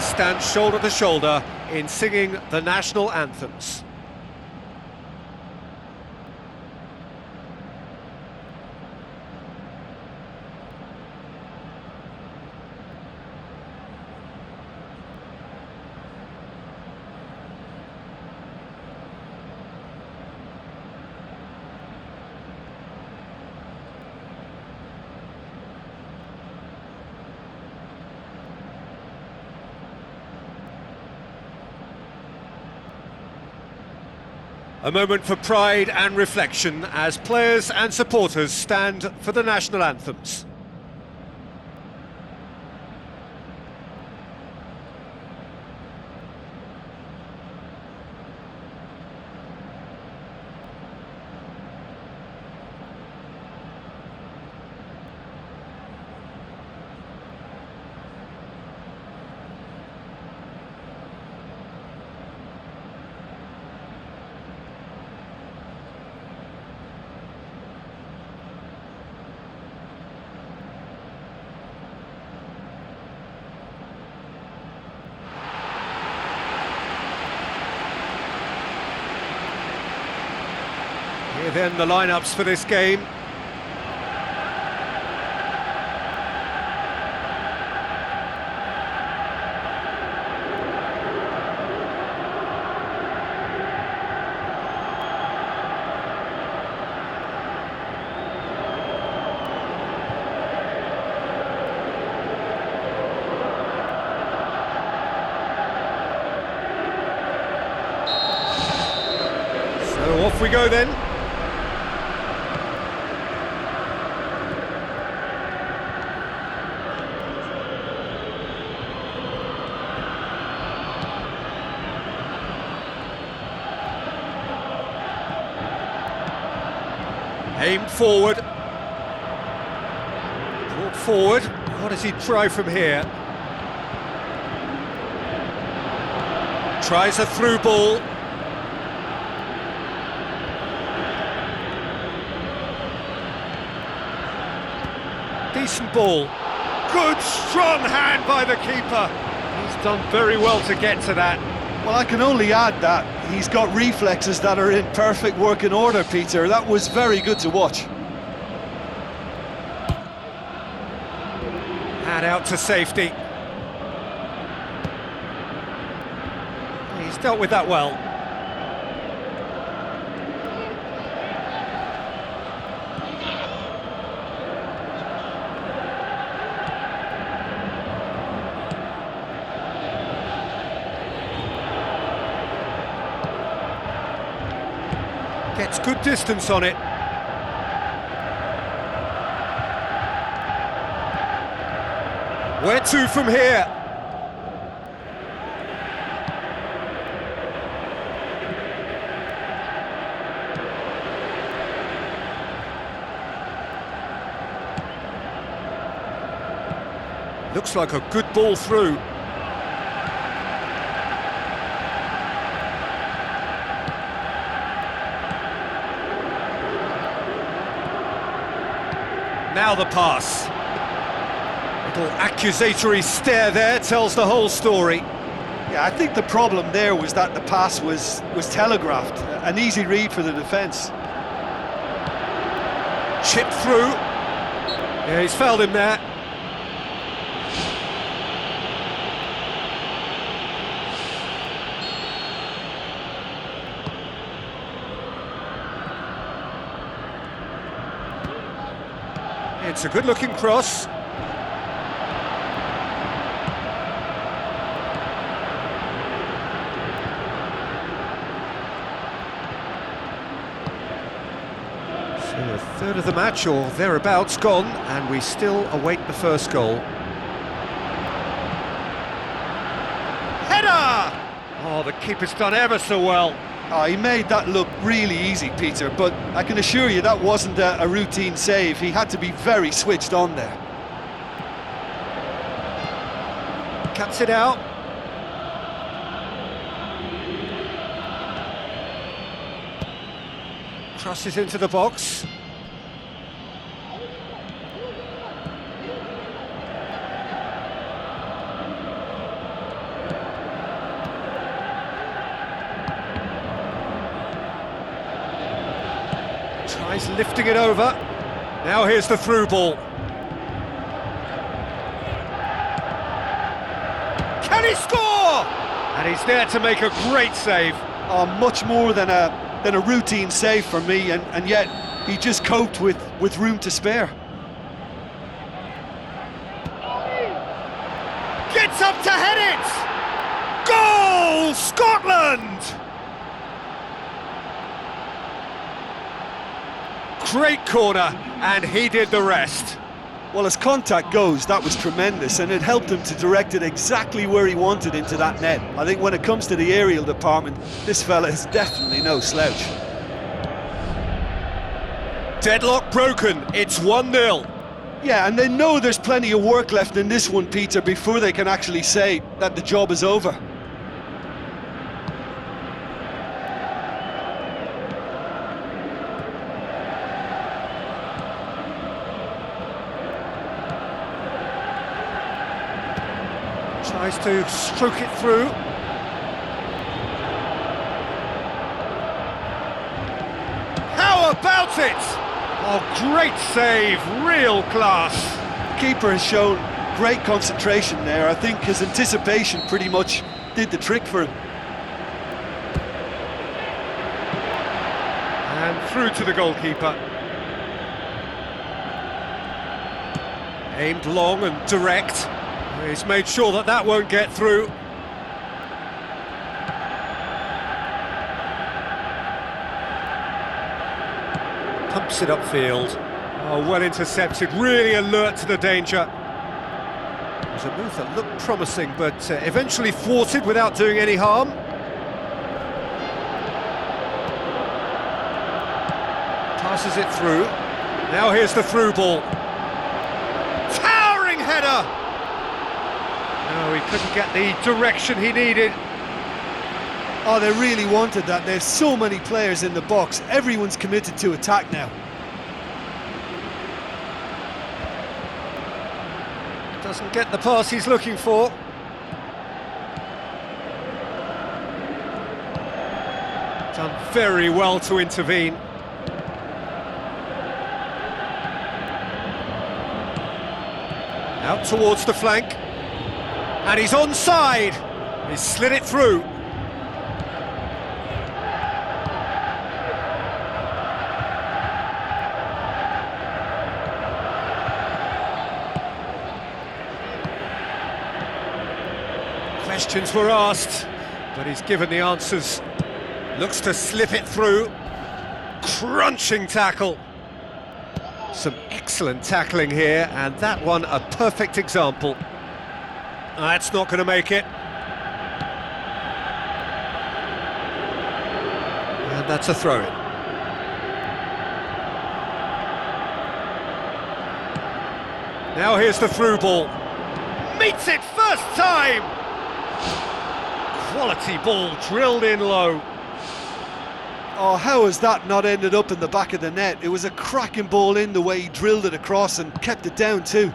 stand shoulder to shoulder in singing the national anthems. A moment for pride and reflection as players and supporters stand for the national anthems. Here then the lineups for this game. So off we go then. Aimed forward. Brought forward. What does he try from here? Tries a through ball. Decent ball. Good strong hand by the keeper. He's done very well to get to that. Well, I can only add that he's got reflexes that are in perfect working order, Peter. That was very good to watch. And out to safety. He's dealt with that well. Gets good distance on it. Where to from here? Looks like a good ball through. Now the pass. Little accusatory stare there tells the whole story. Yeah, I think the problem there was that the pass was telegraphed. An easy read for the defence. Chipped through. Yeah, he's fouled him there. It's a good-looking cross. So a third of the match or thereabouts gone, and we still await the first goal. Header! Oh, the keeper's done ever so well. Oh, he made that look really easy, Peter, but I can assure you that wasn't a routine save. He had to be very switched on there. Cuts it out. Crosses into the box. He's lifting it over. Now here's the through ball. Can he score? And he's there to make a great save. Oh, much more than a routine save for me, and yet he just coped with room to spare. Gets up to head it! Goal, Scotland! Great corner, and he did the rest. Well, as contact goes, that was tremendous, and it helped him to direct it exactly where he wanted into that net. I think when it comes to the aerial department, this fella is definitely no slouch. Deadlock broken, it's 1-0. Yeah, and they know there's plenty of work left in this one, Peter, before they can actually say that the job is over. Tries to stroke it through. How about it? Oh, great save, real class. Keeper has shown great concentration there. I think his anticipation pretty much did the trick for him. And through to the goalkeeper. Aimed long and direct. He's made sure that that won't get through. Pumps it upfield. Oh, well intercepted, really alert to the danger. It was a move that looked promising, but eventually thwarted without doing any harm. Passes it through. Now here's the through ball. Towering header! No, he couldn't get the direction he needed. Oh, they really wanted that. There's so many players in the box. Everyone's committed to attack now. Doesn't get the pass he's looking for. Done very well to intervene. Out towards the flank. And he's onside. He's slid it through. Questions were asked, but he's given the answers. Looks to slip it through. Crunching tackle. Some excellent tackling here, and that one a perfect example. That's not going to make it. And that's a throw-in. Now here's the through ball. Meets it first time! Quality ball drilled in low. Oh, how has that not ended up in the back of the net? It was a cracking ball in the way he drilled it across and kept it down too.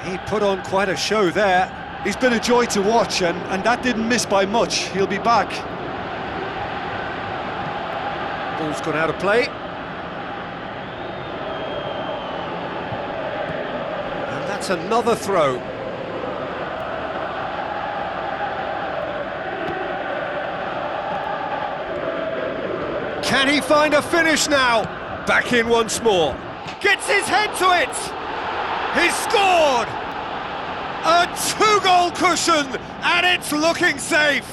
He put on quite a show there. He's been a joy to watch, and that didn't miss by much. He'll be back. Ball's gone out of play. And that's another throw. Can he find a finish now? Back in once more. Gets his head to it! He's scored! A 2-goal cushion, and it's looking safe!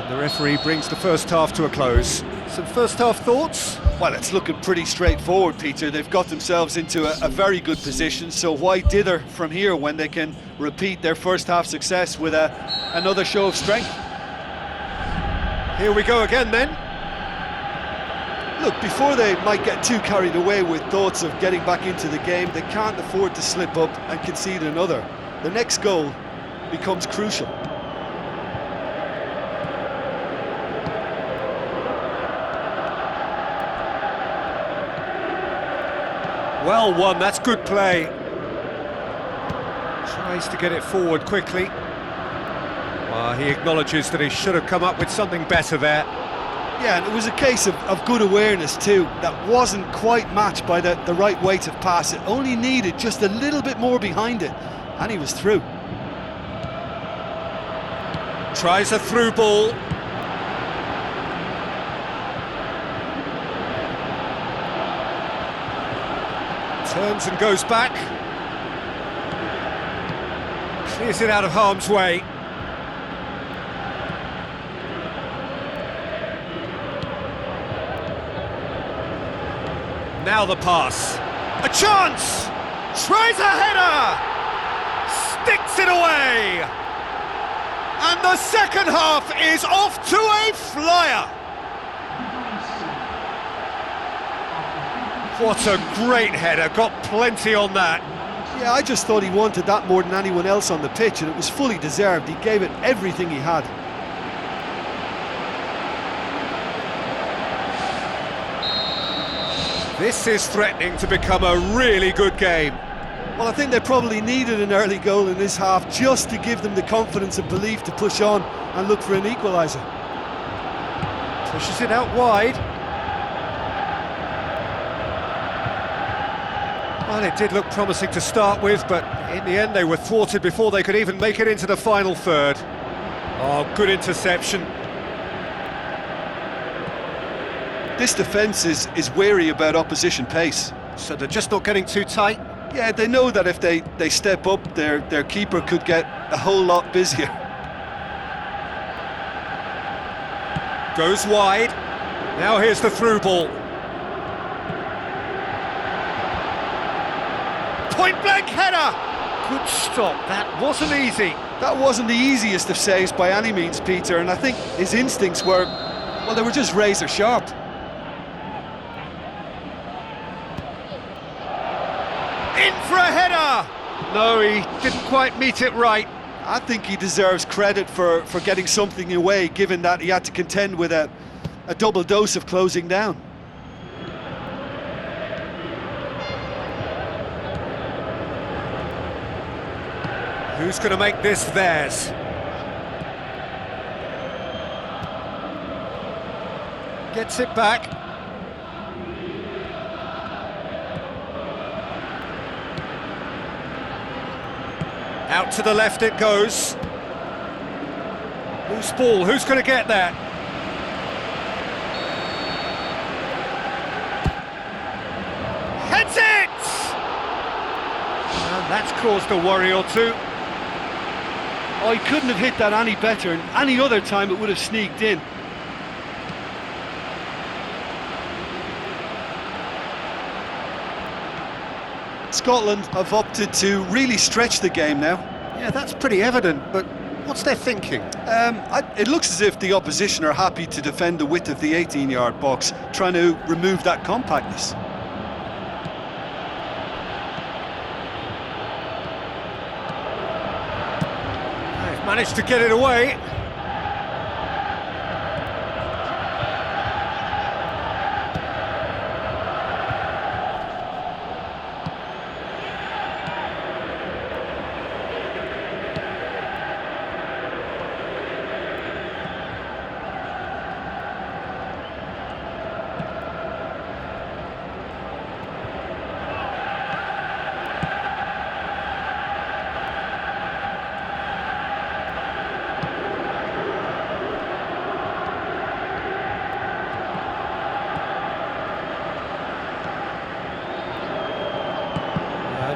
The referee brings the first half to a close. Some first half thoughts? Well, it's looking pretty straightforward, Peter. They've got themselves into a very good position, so why dither from here when they can repeat their first half success with another show of strength? Here we go again then. Look, before they might get too carried away with thoughts of getting back into the game, they can't afford to slip up and concede another. The next goal becomes crucial. Well won, that's good play. Tries to get it forward quickly. Well, he acknowledges that he should have come up with something better there. Yeah, and it was a case of good awareness too. That wasn't quite matched by the right weight of pass. It only needed just a little bit more behind it, and he was through. Tries a through ball. Turns and goes back. Clears it out of harm's way. Now the pass. A chance! Tries a header! Sticks it away! And the second half is off to a flyer! What a great header, got plenty on that. Yeah, I just thought he wanted that more than anyone else on the pitch, and it was fully deserved. He gave it everything he had. This is threatening to become a really good game. Well, I think they probably needed an early goal in this half just to give them the confidence and belief to push on and look for an equaliser. Pushes it out wide. Well, it did look promising to start with, but in the end they were thwarted before they could even make it into the final third. Oh, good interception. This defence is wary about opposition pace. So they're just not getting too tight? Yeah, they know that if they step up, their keeper could get a whole lot busier. Goes wide. Now here's the through ball. Point-blank header! Good stop, that wasn't easy. That wasn't the easiest of saves by any means, Peter, and I think his instincts were, well, they were just razor sharp. In for a header! No, he didn't quite meet it right. I think he deserves credit for getting something away, given that he had to contend with a double dose of closing down. Who's going to make this theirs? Gets it back. Out to the left it goes. Loose ball, who's going to get that? Heads it! And that's caused a worry or two. Oh, he couldn't have hit that any better, and any other time it would have sneaked in. Scotland have opted to really stretch the game now. Yeah, that's pretty evident, but what's their thinking? It looks as if the opposition are happy to defend the width of the 18-yard box, trying to remove that compactness. They've managed to get it away.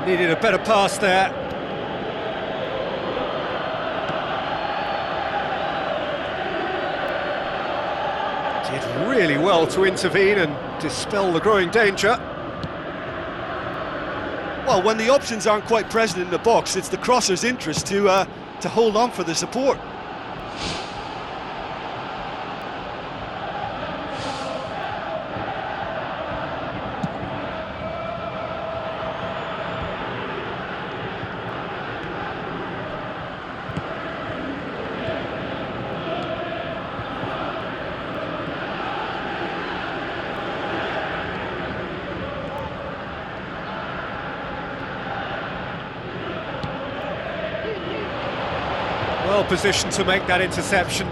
Needed a better pass there. Did really well to intervene and dispel the growing danger. Well, when the options aren't quite present in the box, it's the crosser's interest to hold on for the support. Well positioned to make that interception.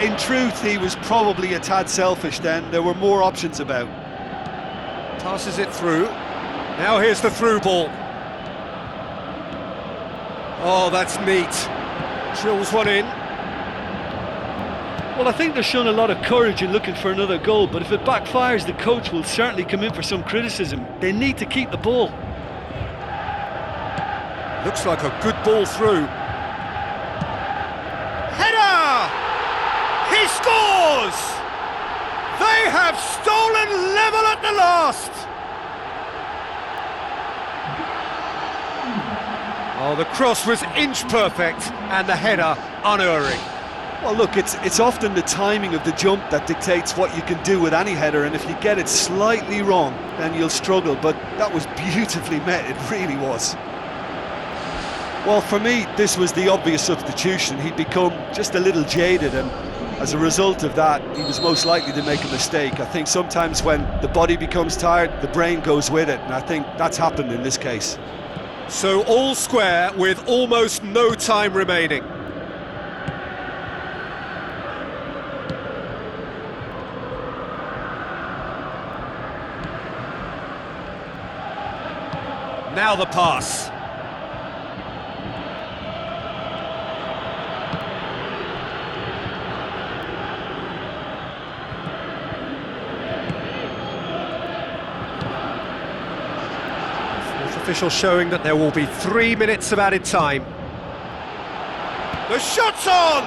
In truth, he was probably a tad selfish then. There were more options about. Passes it through. Now here's the through ball. Oh, that's neat. Drills one in. Well, I think they're showing a lot of courage in looking for another goal, but if it backfires, the coach will certainly come in for some criticism. They need to keep the ball. Looks like a good ball through. Header! He scores! They have stolen level at the last! Oh, the cross was inch perfect and the header unerring. Well, look, it's often the timing of the jump that dictates what you can do with any header, and if you get it slightly wrong, then you'll struggle, but that was beautifully met, it really was. Well, for me, this was the obvious substitution. He'd become just a little jaded, and as a result of that, he was most likely to make a mistake. I think sometimes when the body becomes tired, the brain goes with it, and I think that's happened in this case. So all square with almost no time remaining. Now the pass. Fourth official showing that there will be 3 minutes of added time. The shot's on!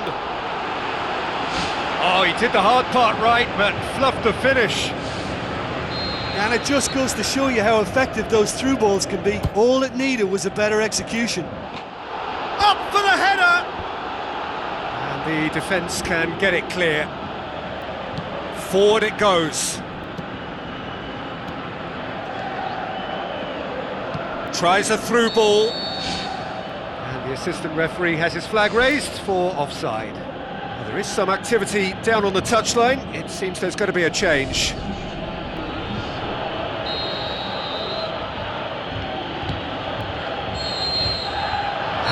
Oh, he did the hard part right, but fluffed the finish. And it just goes to show you how effective those through balls can be. All it needed was a better execution. Up for the header! And the defence can get it clear. Forward it goes. Tries a through ball. And the assistant referee has his flag raised for offside. Well, there is some activity down on the touchline. It seems there's going to be a change.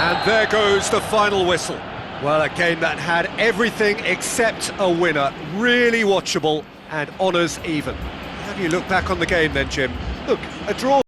And there goes the final whistle. Well, a game that had everything except a winner. Really watchable and honours even. How do you look back on the game then, Jim? Look, a draw